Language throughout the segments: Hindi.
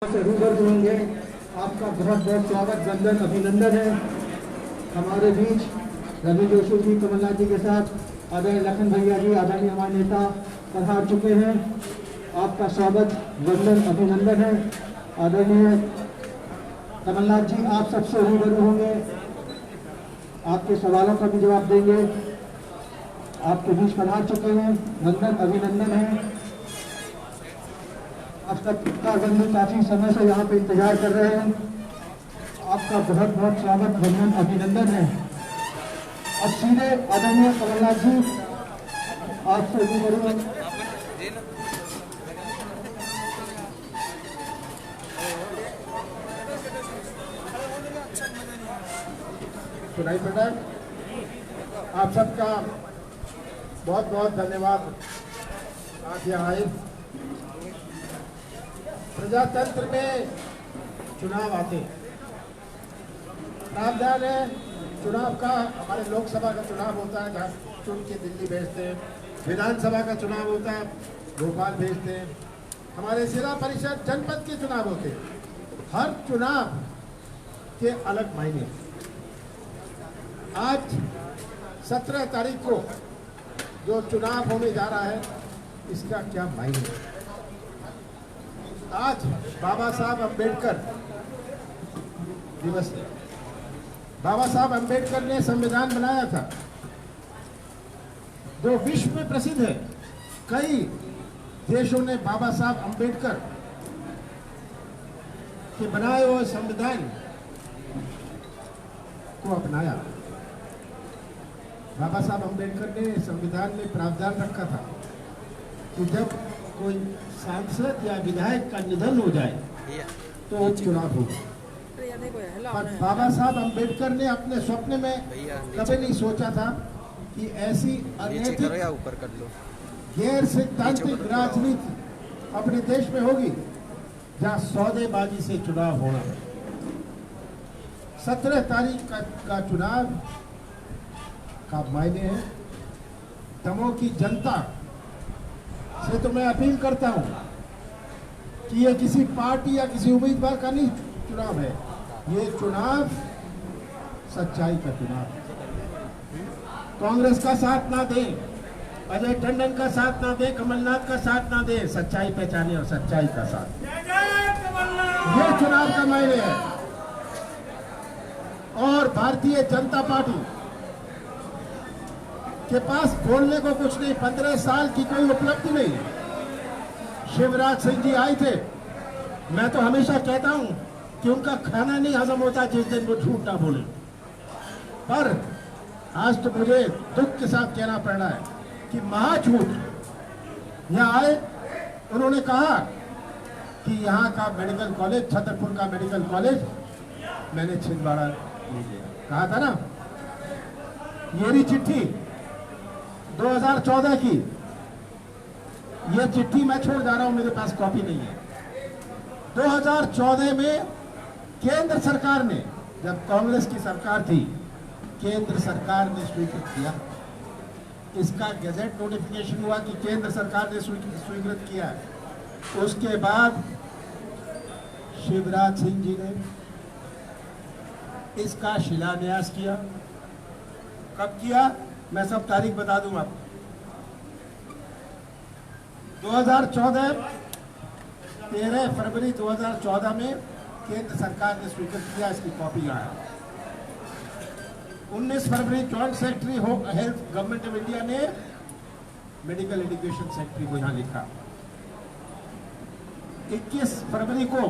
से रूबरू होंगे। आपका बहुत बहुत स्वागत, वंदन, अभिनंदन है। हमारे बीच रवि जोशी जी, कमलनाथ जी के साथ आदरणीय लखन भैया जी, आदरणीय हमारे नेता पधार चुके हैं। आपका स्वागत, वंदन, अभिनंदन है। आदरणीय कमलनाथ जी आप सबसे रूबरू होंगे, आपके सवालों का भी जवाब देंगे। आपके बीच पधार चुके हैं, वंदन, अभिनंदन है। अब तक बंधु काफी समय से यहाँ पे इंतजार कर रहे हैं। आपका बहुत बहुत स्वागत, वंदन, अभिनंदन है। अब सीधे आदरणीय कमलनाथ जी आपसे रूबरू। सुनाई पड़ा। आप सबका बहुत बहुत धन्यवाद। आज यहाँ आए। प्रजातंत्र में चुनाव आते प्रावधान है। चुनाव का हमारे लोकसभा का चुनाव होता है, जहाँ चुन के दिल्ली भेजते हैं। विधानसभा का चुनाव होता है, भोपाल भेजते हैं। हमारे जिला परिषद जनपद के चुनाव होते हैं। हर चुनाव के अलग मायने। आज 17 तारीख को जो चुनाव होने जा रहा है, इसका क्या मायने। आज बाबा साहब अम्बेडकर दिवस है। बाबा साहब अम्बेडकर ने संविधान बनाया था जो विश्व में प्रसिद्ध है। कई देशों ने बाबा साहब अम्बेडकर के बनाए हुए संविधान को अपनाया। बाबा साहब अम्बेडकर ने संविधान में प्रावधान रखा था कि जब कोई सांसद या विधायक का निधन हो जाए तो चुनाव होगा। पर बाबा साहब अम्बेडकर ने अपने स्वप्न में कभी नहीं सोचा था कि ऐसी अनैतिक गैर सिद्धांतिक राजनीति अपने देश में होगी जहां सौदेबाजी से चुनाव होना है। 17 तारीख का चुनाव का मायने है। दमोह की जनता से तो मैं अपील करता हूं कि ये किसी पार्टी या किसी उम्मीदवार का नहीं चुनाव है। ये चुनाव सच्चाई का चुनाव है। कांग्रेस का साथ ना दे, अजय टंडन का साथ ना दे, कमलनाथ का साथ ना दे, सच्चाई पहचाने और सच्चाई का साथ। ये चुनाव का मायने है। और भारतीय जनता पार्टी के पास बोलने को कुछ नहीं। 15 साल की कोई उपलब्धि नहीं। शिवराज सिंह जी आए थे। मैं तो हमेशा कहता हूं कि उनका खाना नहीं हजम होता जिस दिन वो झूठ ना बोले। पर आज तो मुझे दुख के साथ कहना पड़ रहा है कि महाझूठ। यहाँ आए, उन्होंने कहा कि यहाँ का मेडिकल कॉलेज, छतरपुर का मेडिकल कॉलेज मैंने छिंदवाड़ा ले लिया। कहा था ना। ये रही चिट्ठी 2014 की। यह चिट्ठी मैं छोड़ जा रहा हूं, मेरे पास कॉपी नहीं है। 2014 में केंद्र सरकार ने, जब कांग्रेस की सरकार थी, केंद्र सरकार ने स्वीकृत किया। इसका गैजेट नोटिफिकेशन हुआ कि केंद्र सरकार ने स्वीकृत किया है। उसके बाद शिवराज सिंह जी ने इसका शिलान्यास किया। कब किया मैं सब तारीख बता दूंगा आपको। 2014 13 फरवरी 2014 में केंद्र सरकार ने स्वीकृत किया। इसकी कॉपी यहाँ है। 19 फरवरी joint secretary health government of India ने मेडिकल एजुकेशन सेक्रेटरी को यहाँ लिखा। 21 फरवरी को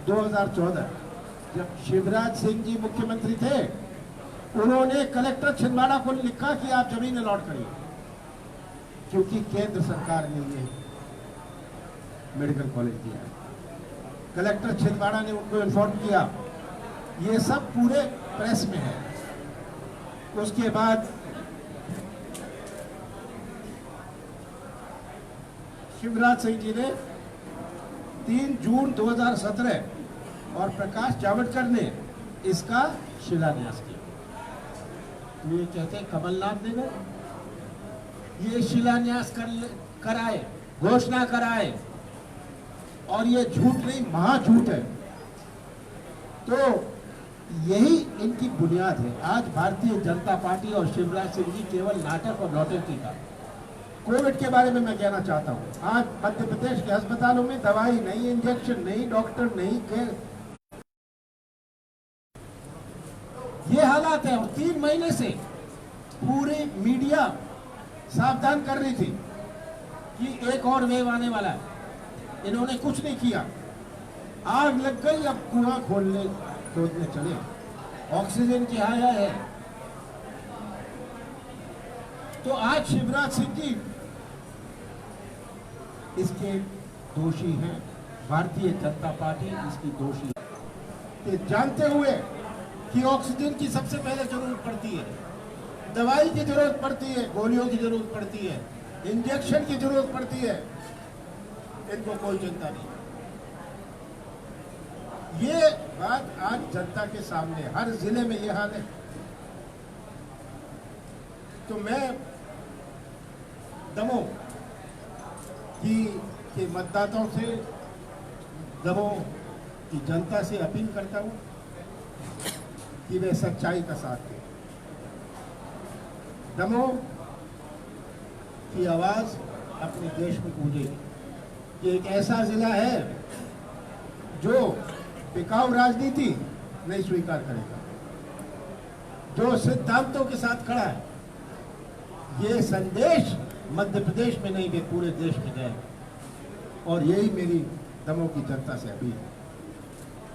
2014 जब शिवराज सिंह जी मुख्यमंत्री थे, उन्होंने कलेक्टर छिंदवाड़ा को लिखा कि आप जमीन अलॉट करिए, क्योंकि केंद्र सरकार ने ये मेडिकल कॉलेज दिया। कलेक्टर छिंदवाड़ा ने उनको इन्फॉर्म किया। ये सब पूरे प्रेस में है। उसके बाद शिवराज सिंह जी ने 3 जून 2017 और प्रकाश जावड़ेकर ने इसका शिलान्यास किया। ये कहते हैं कमलनाथ ने ये शिलान्यास कराए, घोषणा कराए और ये झूठ नहीं, महाझूठ है। तो यही इनकी बुनियाद है। आज भारतीय जनता पार्टी और शिवराज सिंह जी केवल नाटक और नौटंकी का। कोविड के बारे में मैं कहना चाहता हूं, आज मध्य प्रदेश के अस्पतालों में दवाई नहीं, इंजेक्शन नहीं, डॉक्टर नहीं, ये हालात है। और 3 महीने से पूरी मीडिया सावधान कर रही थी कि एक और वेव आने वाला है, इन्होंने कुछ नहीं किया। आग लग गई, अब कुआं खोदने चले। ऑक्सीजन की हाया है। तो आज शिवराज सिंह जी इसके दोषी हैं, भारतीय जनता पार्टी इसकी दोषी है। ये जानते हुए कि ऑक्सीजन की सबसे पहले जरूरत पड़ती है, दवाई की जरूरत पड़ती है, गोलियों की जरूरत पड़ती है, इंजेक्शन की जरूरत पड़ती है, इनको कोई चिंता नहीं। ये बात आज जनता के सामने, हर जिले में ये हाल है। तो मैं दमोह के मतदाताओं से, दमोह की जनता से अपील करता हूं कि वे सच्चाई का साथ दें। दमोह की आवाज अपने देश में गूंजेगी। ये एक ऐसा जिला है जो टिकाऊ राजनीति नहीं स्वीकार करेगा, जो सिद्धांतों के साथ खड़ा है। ये संदेश मध्य प्रदेश में नहीं, वे पूरे देश में जाए। और यही मेरी दमोह की जनता से अपील है।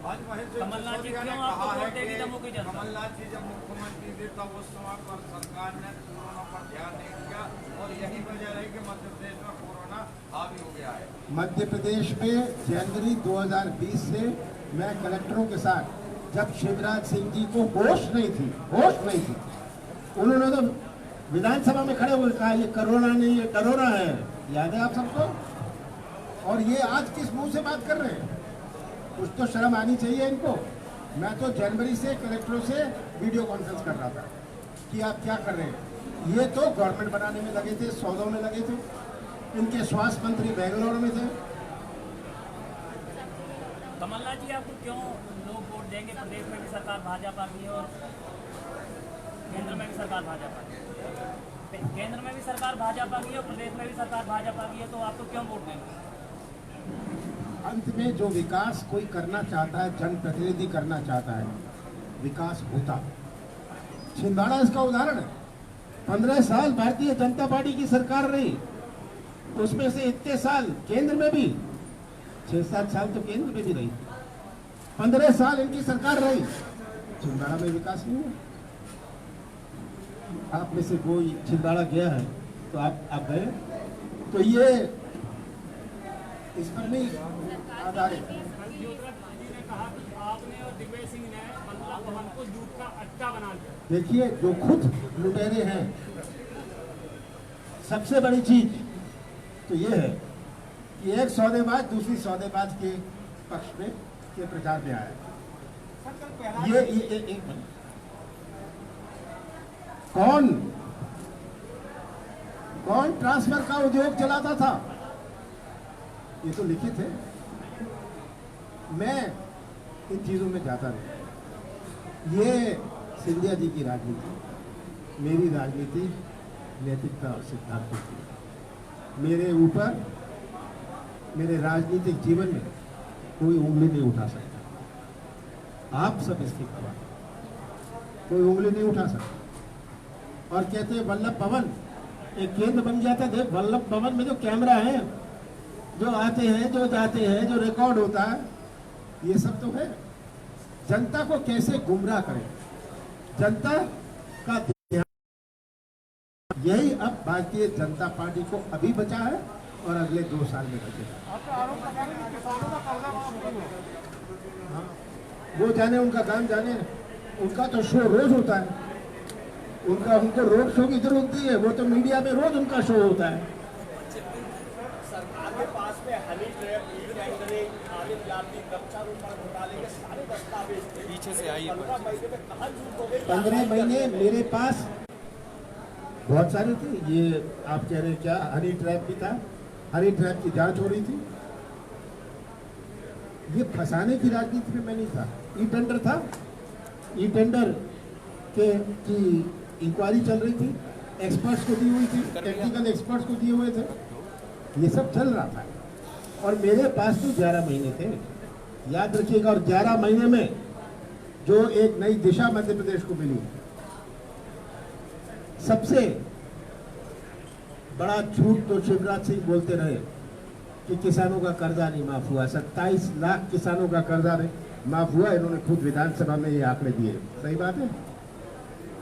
कमलनाथ जी क्यों आपको वोट देगी दमोह की जनता? कमलनाथ जी जब मुख्यमंत्री थे तब उस समय पर सरकार ने कोरोना पर ध्यान नहीं दिया और यही वजह रही कि मध्य प्रदेश में कोरोना हावी हो गया है। मध्य प्रदेश में जनवरी 2020 से मैं कलेक्टरों के साथ, जब शिवराज सिंह जी को होश नहीं थी, उन्होंने तो विधानसभा में खड़े हुए कहा ये कोरोना नहीं, ये डरोना है। याद है आप सबको? और ये आज किस मुंह से बात कर रहे हैं? कुछ तो शर्म आनी चाहिए इनको। मैं तो जनवरी से कलेक्टरों से वीडियो कॉन्फ्रेंस कर रहा था कि आप क्या कर रहे हैं। ये तो गवर्नमेंट बनाने में लगे थे, सौदों में लगे थे। इनके स्वास्थ्य मंत्री बेंगलोर में थे। कमलनाथ जी आपको क्यों लोग वोट देंगे? प्रदेश में भी सरकार भाजपा की है और केंद्र में भी सरकार भाजपा की है। केंद्र में भी सरकार भाजपा की है और प्रदेश में भी सरकार भाजपा की है, तो आपको क्यों वोट देंगे? अंत में जो विकास कोई करना चाहता है, जनप्रतिनिधि करना चाहता है, विकास होता। छिंदवाड़ा इसका उदाहरण है। 15 साल भारतीय जनता पार्टी की सरकार रही, उसमें से इतने साल केंद्र में भी, 6-7 साल तो केंद्र में भी रही, 15 साल इनकी सरकार रही, छिंदवाड़ा में विकास नहीं हुआ। आप में से कोई छिंदवाड़ा गया है तो आप गए? तो ये इस पर नहीं आधारित। ने कहा कि आपने और दिग्विजय सिंह ने बल्लभ भवन को झूठ का अड्डा बना दिया। देखिए, जो खुद लुटेरे हैं, सबसे बड़ी चीज तो ये है कि एक सौदेबाज दूसरी सौदेबाज के पक्ष में के प्रचार में आया। ये एक मिनट, कौन ट्रांसफर का उद्योग चलाता था? ये तो लिखित है। मैं इन चीजों में जाता नहीं। ये सिंधिया जी की राजनीति, मेरी राजनीति नैतिकता और सिद्धांतों की। मेरे ऊपर, मेरे राजनीतिक जीवन में कोई उंगली नहीं उठा सकता। आप सब इसकी गवाह, कोई उंगली नहीं उठा सकता। और कहते हैं वल्लभ भवन एक केंद्र बन जाता है। वल्लभ भवन में जो कैमरा है, जो आते हैं, जो जाते हैं, जो रिकॉर्ड होता है, ये सब तो है। जनता को कैसे गुमराह करें, जनता का ध्यान, यही अब भारतीय जनता पार्टी को अभी बचा है और अगले 2 साल में बचेगा। हाँ, वो जाने, उनका काम जाने। उनका तो शो रोज होता है। उनको रोड शो की जरूरत नहीं है, वो तो मीडिया में रोज उनका शो होता है। सरकार के पास में हनी ट्रैप, टेंडरिंग, आलिम जाति, वृक्षारोपण घोटाले के सारे दस्तावेज पीछे से आई। 15 महीने में कहाँ झूठ हो गई? 15 महीने मेरे पास बहुत सारे थे। ये आप कह रहे हैं क्या? हनी ट्रैप भी था, हनी ट्रैप की जांच हो रही थी। ये फंसाने की राजनीति में मैं नहीं था। ई टेंडर था, ई टेंडर की इंक्वायरी चल रही थी, एक्सपर्ट्स को दी हुई थी, टेक्निकल एक्सपर्ट्स को दिए हुए थे, ये सब चल रहा था। और मेरे पास तो 11 महीने थे, याद रखिएगा। और 11 महीने में जो एक नई दिशा मध्य प्रदेश को मिली, सबसे बड़ा झूठ तो शिवराज सिंह बोलते रहे कि किसानों का कर्जा नहीं माफ हुआ। 27 लाख किसानों का कर्जा नहीं माफ हुआ, इन्होंने खुद विधानसभा में ये आंकड़े दिए। सही बात है।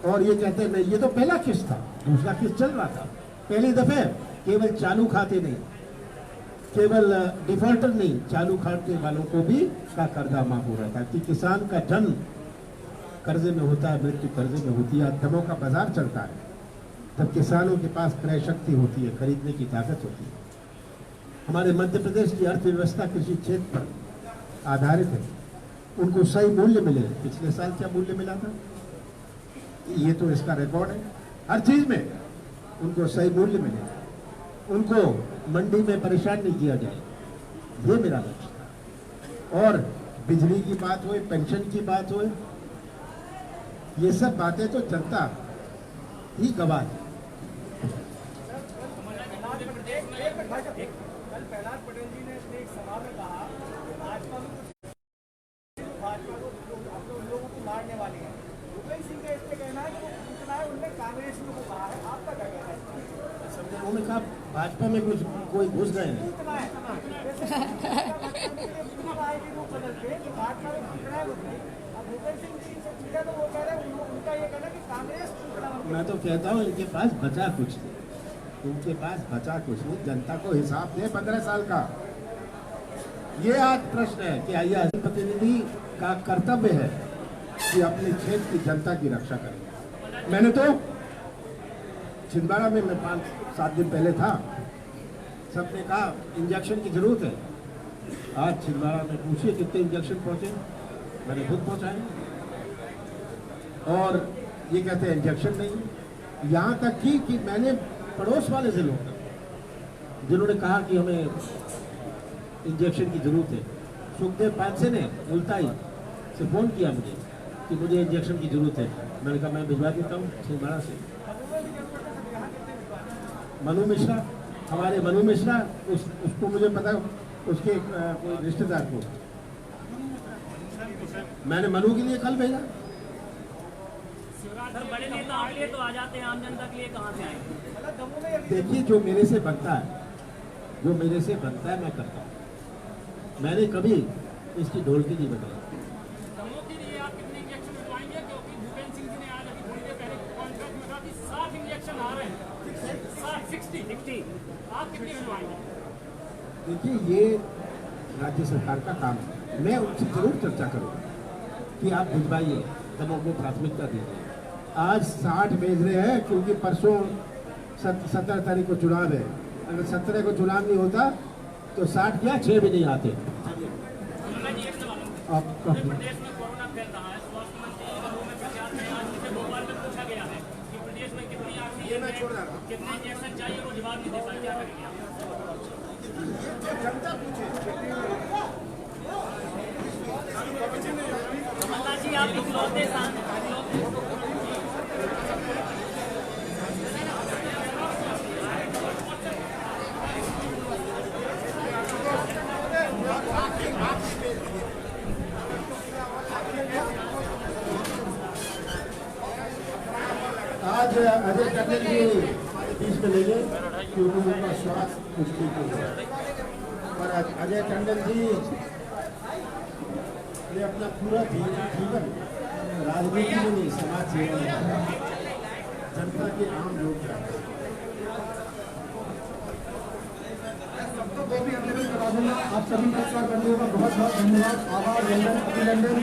और ये कहते हैं नहीं, ये तो पहला किस्त था, दूसरा किस्त चल रहा था। पहली दफे केवल चालू खाते नहीं, केवल डिफॉल्टर नहीं, चालू खाते वालों को भी का कर्जा माफ हो रहा था। कि किसान का जन्म कर्जे में होता है, मृत्यु कर्जे में होती है। दमों का बाजार चलता है तब किसानों के पास क्रय शक्ति होती है, खरीदने की ताकत होती है। हमारे मध्य प्रदेश की अर्थव्यवस्था कृषि क्षेत्र पर आधारित है। उनको सही मूल्य मिले। पिछले साल क्या मूल्य मिला था, ये तो इसका रिकॉर्ड है। हर चीज में उनको सही मूल्य मिले, उनको मंडी में परेशान नहीं किया जाए, ये मेरा लक्ष्य था। और बिजली की बात हो, पेंशन की बात हो, ये सब बातें तो जनता ही गवाह है। कल प्रहलाद पटेल जी ने अपने एक सभा में कहा भाजपा को उन लोगों को मारने वाली है। भूपेंद्र सिंह का इस पे कहना है कि वो पूछना है, उनने कांग्रेसियों को कहा है। आपका क्या कहना है? उन्होंने कहा भाजपा में कुछ कोई घुस गए हैं। मैं तो कहता हूँ इनके पास बचा कुछ नहीं, उनके पास बचा कुछ नहीं। जनता को हिसाब दे 15 साल का। ये आज प्रश्न है कि आइए प्रतिनिधि का कर्तव्य है कि अपने क्षेत्र की जनता की रक्षा करें। मैंने तो छिंदवाड़ा में मैं 5-7 दिन पहले था, सबने कहा इंजेक्शन की जरूरत है। आज छिंदवाड़ा में पूछिए कितने इंजेक्शन पहुंचे, मैंने खुद पहुंचाए। और ये कहते हैं इंजेक्शन नहीं। यहाँ तक कि मैंने पड़ोस वाले जिलों जिन्होंने कहा कि हमें इंजेक्शन की जरूरत है, सुखदेव पांसे ने मुल्ताई से फोन किया मुझे कि मुझे इंजेक्शन की जरूरत है। मैंने कहा मैं भिजवा देता हूँ छिंदवाड़ा से। मनु मिश्रा, हमारे मनु मिश्रा, उसको मुझे पता, उसके कोई रिश्तेदार को मैंने मनु के लिए कल भेजा। सर बड़े नेता आपके लिए तो आ जाते हैं, आम जनता के लिए कहाँ से आएंगे? देखिए, जो मेरे से बनता है, जो मेरे से बनता है मैं करता हूँ। मैंने कभी इसकी ढोलकी नहीं बजाई। दमों के लिए आप कितने इंजेक्शन भिजवाएंगे? क्योंकि भूपेंद्र सिंह जी ने आज अभी थोड़ी देर पहले कॉन्फ्रेंस में कहा कि 60 इंजेक्शन आ रहे हैं। 60 आप कितने भिजवाएंगे? देखिए, ये राज्य सरकार का काम है। मैं उनसे जरूर चर्चा करूँगा कि आप भिजवाइए, दमों को प्राथमिकता दीजिए। आज 60 भेज रहे हैं क्योंकि परसों 17 तारीख को चुनाव है। अगर 17 को चुनाव नहीं होता तो 60 क्या 6 भी नहीं आते। प्रदेश में कोरोना फैल रहा है, स्वास्थ्य मंत्री में प्रचार में आज मुझे भोपाल में पूछा गया है कि प्रदेश में कितनी ऑक्सीजन है, कितने इंजेक्शन चाहिए, वो जवाब नहीं दे पाए। क्या करेंगे आप? कमलनाथ जी आप इकलौते आज अजय टंडन जी हमारे बीच में लेंगे क्योंकि उनका स्वास्थ्य कुछ ठीक नहीं है। और अजय टंडन जी ने अपना पूरा जीवन राजनीति में नहीं, समाज सेवा में, जनता के आम लोग चाहते हैं। आप सभी नमस्कार करने का बहुत बहुत धन्यवाद, आभार, वंदन, अभिनंदन।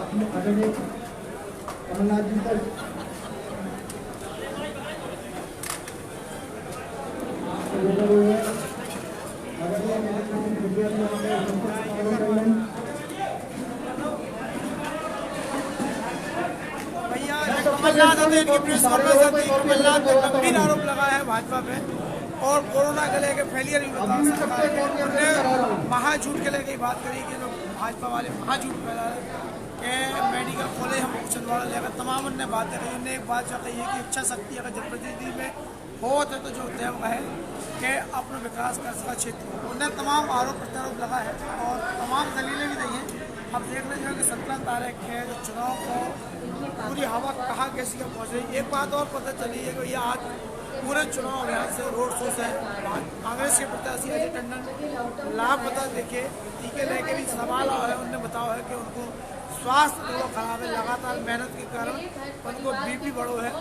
अपने आदरणीय कमलनाथ जी का कमलनाथ ने इनकी प्रेस कॉन्फ्रेंस की, कमलनाथ ने गंभीर आरोप लगाया है भाजपा पे और कोरोना के लेकर फेलियर भी बताया। सरकार ने झूठ के लेके बात करी कि लोग भाजपा वाले झूठ फैला रहे कि मेडिकल कॉलेज हम छिंदवाड़ा लेकर तमाम उनने बातें कही। उनने एक बात जो कही है कि इच्छा शक्ति अगर जनप्रतिनिधि में हो तो जो देव है कि अपना विकास कर सका क्षेत्र। उन्हें तमाम आरोप प्रत्यारोप लगा है और तमाम दलीलें भी दी हैं। अब देख रहे हैं कि 17 तारीख के जो चुनाव को पूरी हवा कहाँ कैसी का पहुँच रही। एक बात और पता चली है कि ये आज पूरे चुनाव अभियान से रोड शो से कांग्रेस के प्रत्याशी अजय टंडन लापता देखे टीके लेके भी सवाल आया है। उनने बताया है कि उनको स्वास्थ्य थोड़ा खराब है, लगातार मेहनत के कारण उनको बीपी बढ़ो है,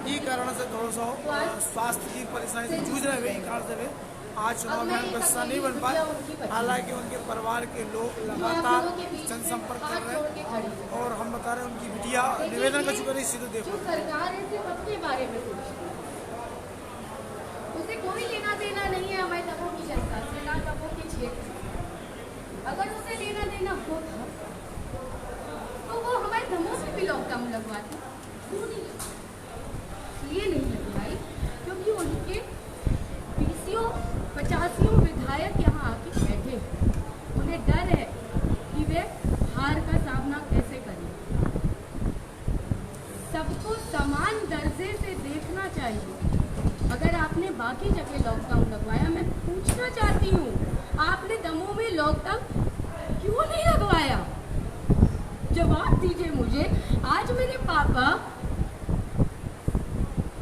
ई कारण से थोड़ा सा स्वास्थ्य की परेशानी से जूझ रहे हुए, कारण से वे आज चुनाव में हिस्सा नहीं बन पाए। हालांकि उनके परिवार के लोग लगातार जनसंपर्क कर रहे हैं और हम बता रहे हैं उनकी बिटिया निवेदन कर चुके हैं। सीधे देखो सरकार है सिर्फ अपने बारे में सोचती है, उसे कोई लेना देना नहीं है हमारे दमोह की जनता से, ना दमोह के क्षेत्र। अगर उसे लेना देना होता तो वो हमारे दमोह से भी लॉकडाउन लगवाती। क्यों नहीं ये नहीं लगवाई? क्योंकि उनके 20-50 विधायक यहाँ आके बैठे, उन्हें डर है कि वे हार का सामना कैसे करें। सबको समान दर्जे से देखना चाहिए। अगर आपने बाकी जगह लॉकडाउन लगवाया, मैं पूछना चाहती हूँ आपने दमोह में लॉकडाउन क्यों नहीं लगवाया? जवाब दीजिए मुझे। आज मेरे पापा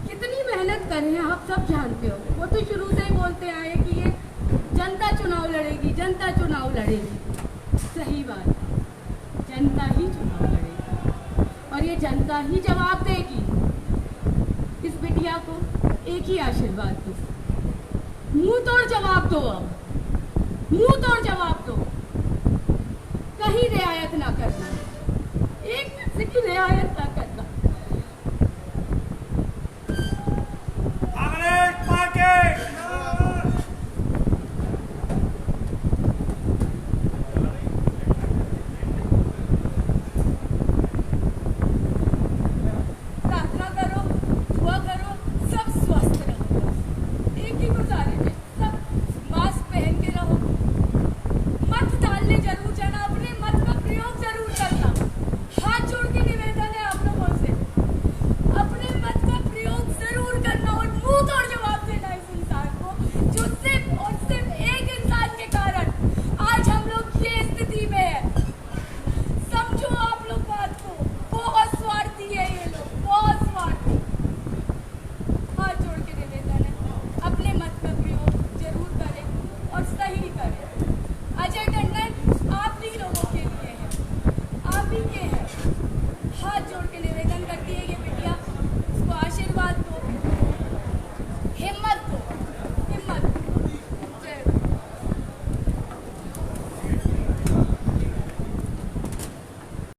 कितनी मेहनत कर रहे हैं आप सब जानते हो। वो तो शुरू से ही बोलते आए कि ये जनता चुनाव लड़ेगी, जनता चुनाव लड़ेगी। सही बात, जनता ही चुनाव लड़ेगी और ये जनता ही जवाब देगी। इस बिटिया को एक ही आशीर्वाद दो, मुंह तोड़ जवाब दो। अब मुंह तोड़ जवाब दो, कहीं रियायत ना करना, एक से की रियायत ना करना। प्रार्थना करो, दुआ करो, सब स्वस्थ रहो। एक ही गुजारिश है, सब मास्क पहन के रहो, मत डालने जरूर जाना, अपने मत का प्रयोग जरूर करना। हाथ जोड़ के निवेदन है आप लोगों से, अपने मत का प्रयोग जरूर करना और मुंह तोड़ जवाब देना इस इंसान को जो सिर्फ और सिर्फ एक इंसान के कारण आज हम लोग ये स्थिति में है। समझो आप लोग बात को, बहुत स्वार्थी है ये लोग, बहुत स्वार्थी। हाथ जोड़ के निवेदन है, अपने मत का प्रयोग जरूर करें और सही करें। अजय टंडन आप ही लोगों के लिए है, आप ही के हैं। हाथ जोड़